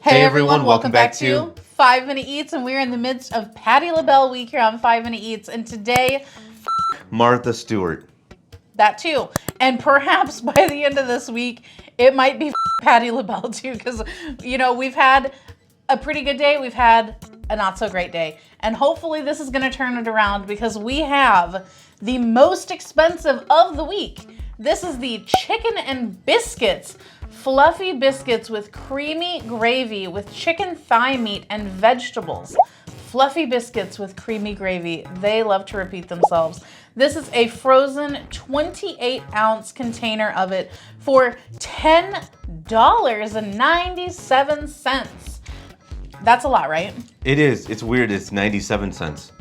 Hey everyone, welcome back to 5 Minute Eats, and we're in the midst of Patti LaBelle week here on 5 Minute Eats, and today, Martha Stewart. that too, and perhaps by the end of this week, it might be Patti LaBelle too, because, you know, we've had a pretty good day, we've had a not so great day, and hopefully this is going to turn it around because we have the most expensive of the week. This is the chicken and biscuits. Fluffy biscuits with creamy gravy with chicken thigh meat and vegetables. Fluffy biscuits with creamy gravy. They love to repeat themselves. This is a frozen 28-ounce container of it for $10.97. That's a lot, right? It is. It's weird. It's 97 cents.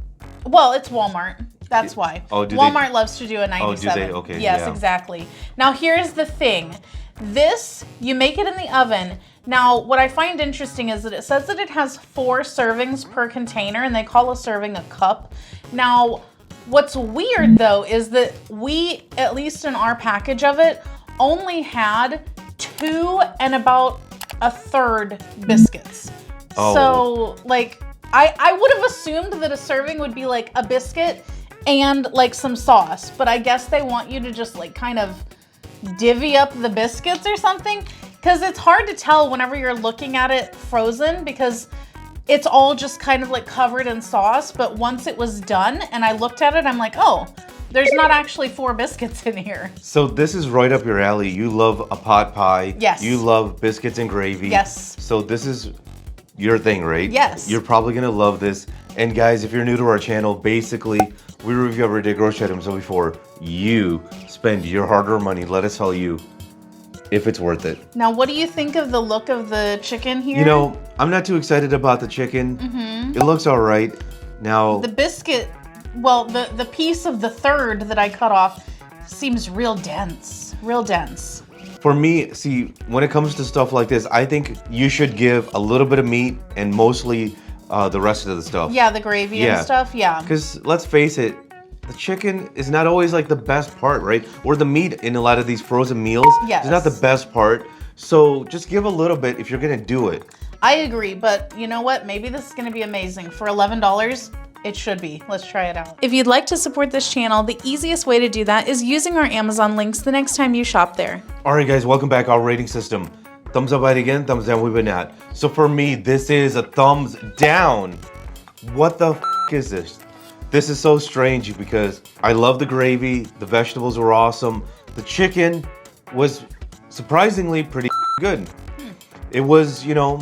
Well, it's Walmart. That's why. Oh, do Walmart they? loves to do a 97. Oh, do they? Okay. Yes, yeah. exactly. Now, here's the thing. This, you make it in the oven. Now, what I find interesting is that it says that it has 4 servings per container, and they call a serving a cup. Now, what's weird, though, is that we, at least in our package of it, only had 2 and about a third biscuits. Oh. So, like, I would have assumed that a serving would be like a biscuit and like some sauce, but I guess they want you to just like kind of divvy up the biscuits or something, because it's hard to tell whenever you're looking at it frozen because it's all just kind of like covered in sauce. But once it was done and I looked at it, I'm like, oh, there's not actually 4 biscuits in here. So this is right up your alley. You love a pot pie. Yes. You love biscuits and gravy. Yes. So this is your thing, right? Yes. You're probably gonna love this. And guys, if you're new to our channel, basically we review everyday grocery items. So before you spend your hard-earned money, let us tell you if it's worth it. Now, what do you think of the look of the chicken here? You know, I'm not too excited about the chicken. It looks all right. Now, the biscuit, well, the piece of the third that I cut off seems real dense, real dense. for me, see, when it comes to stuff like this, I think you should give a little bit of meat and mostly the rest of the stuff. Yeah, the gravy and stuff, yeah. Because let's face it, the chicken is not always like the best part, right? Or the meat in a lot of these frozen meals Yes. is not the best part. So just give a little bit if you're gonna do it. I agree, but you know what? Maybe this is gonna be amazing. For $11, it should be. Let's try it out. If you'd like to support this channel, the easiest way to do that is using our Amazon links the next time you shop there. All right, guys, welcome back. Our rating system. Thumbs up, right again, thumbs down, we've been at. So for me, this is a thumbs down. What the f is this? This is so strange because I love the gravy. The vegetables were awesome. The chicken was surprisingly pretty good. It was, you know,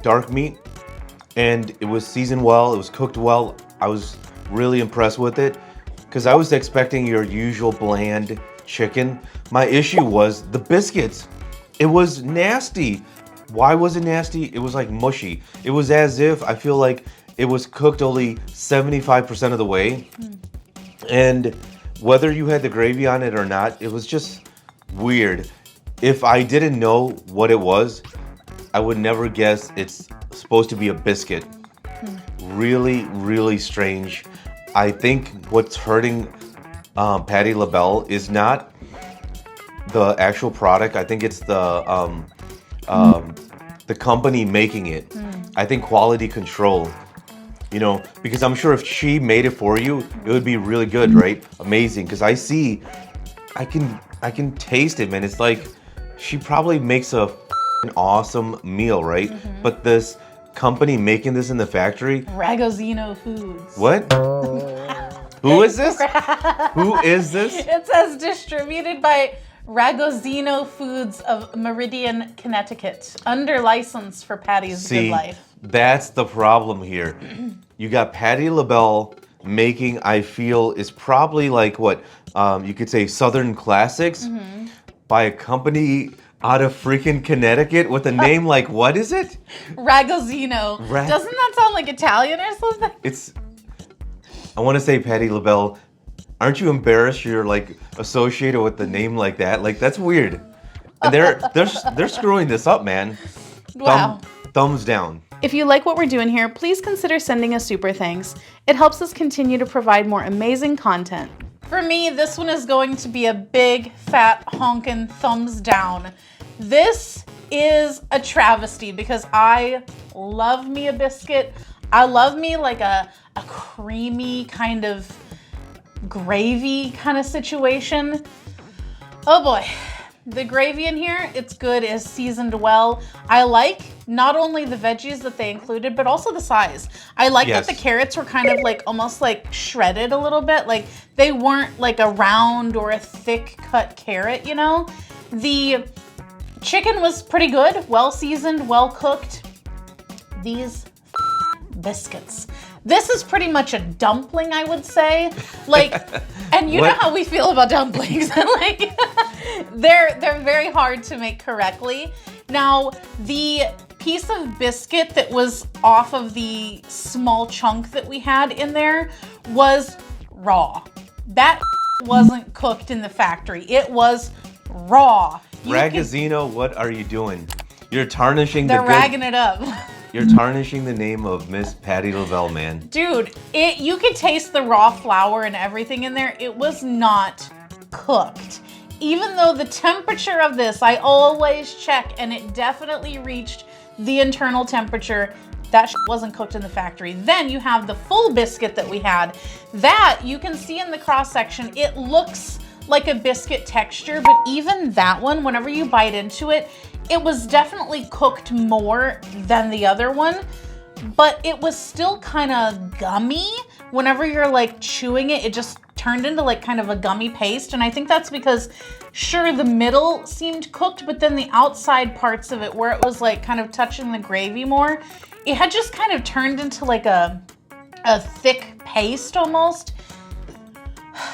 dark meat, and it was seasoned well. It was cooked well. I was really impressed with it because I was expecting your usual bland chicken. My issue was the biscuits. It was nasty. Why was it nasty? It was like mushy. It was as if I feel like it was cooked only 75% of the way. And whether you had the gravy on it or not, it was just weird. If I didn't know what it was, I would never guess it's supposed to be a biscuit. Really, really strange. I think what's hurting Patti LaBelle is not the actual product. I think it's the company making it. I think quality control. You know, because I'm sure if she made it for you, it would be really good, right? Amazing. Because I can taste it, man. It's like she probably makes a awesome meal, right? But this company making this in the factory, Ragozino Foods. what? Who is this? Who is this? It says distributed by Ragozino Foods of Meridian, Connecticut, under license for Patty's Good Life. That's the problem here. You got Patti LaBelle making, I feel, is probably like what you could say Southern classics by a company out of freaking Connecticut with a name like, what is it? Ragozino. Doesn't that sound like Italian or something? I want to say Patti LaBelle. Aren't you embarrassed you're like associated with the name like that? Like, that's weird. And they're screwing this up, man. Wow. Thumbs down. If you like what we're doing here, please consider sending a super thanks. It helps us continue to provide more amazing content. For me, this one is going to be a big, fat, honkin' thumbs down. This is a travesty because I love me a biscuit. I love me like a creamy kind of gravy kind of situation. Oh boy. The gravy in here, it's good, it's seasoned well. I like not only the veggies that they included, but also the size. I like that the carrots were kind of like almost like shredded a little bit. Like they weren't like a round or a thick cut carrot, you know? The chicken was pretty good, well seasoned, well cooked. These biscuits. This is pretty much a dumpling, I would say. Like, and you know how we feel about dumplings. Like, they're very hard to make correctly. Now, the piece of biscuit that was off of the small chunk that we had in there was raw. That wasn't cooked in the factory. It was raw. Ragazzino, what are you doing? You're tarnishing They're ragging it up. You're tarnishing the name of Miss Patti LaBelle, man. Dude, you could taste the raw flour and everything in there. It was not cooked. Even though the temperature of this, I always check, and it definitely reached the internal temperature. That wasn't cooked in the factory. Then you have the full biscuit that we had. That, you can see in the cross section, it looks like a biscuit texture, but even that one, whenever you bite into it, it was definitely cooked more than the other one, but it was still kind of gummy. Whenever you're like chewing it, it just turned into like kind of a gummy paste. And I think that's because, sure, the middle seemed cooked, but then the outside parts of it where it was like kind of touching the gravy more, it had just kind of turned into like a thick paste almost.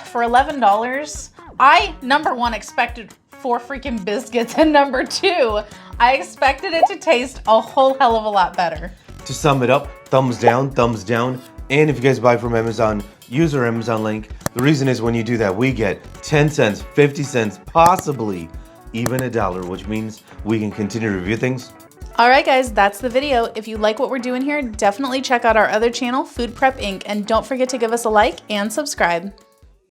For $11, I, number one, expected 4 freaking biscuits, and number 2, I expected it to taste a whole hell of a lot better. To sum it up, thumbs down, and if you guys buy from Amazon, use our Amazon link. The reason is when you do that, we get 10 cents, 50 cents, possibly even $1, which means we can continue to review things. All right, guys, that's the video. If you like what we're doing here, definitely check out our other channel, Food Prep Inc., and don't forget to give us a like and subscribe.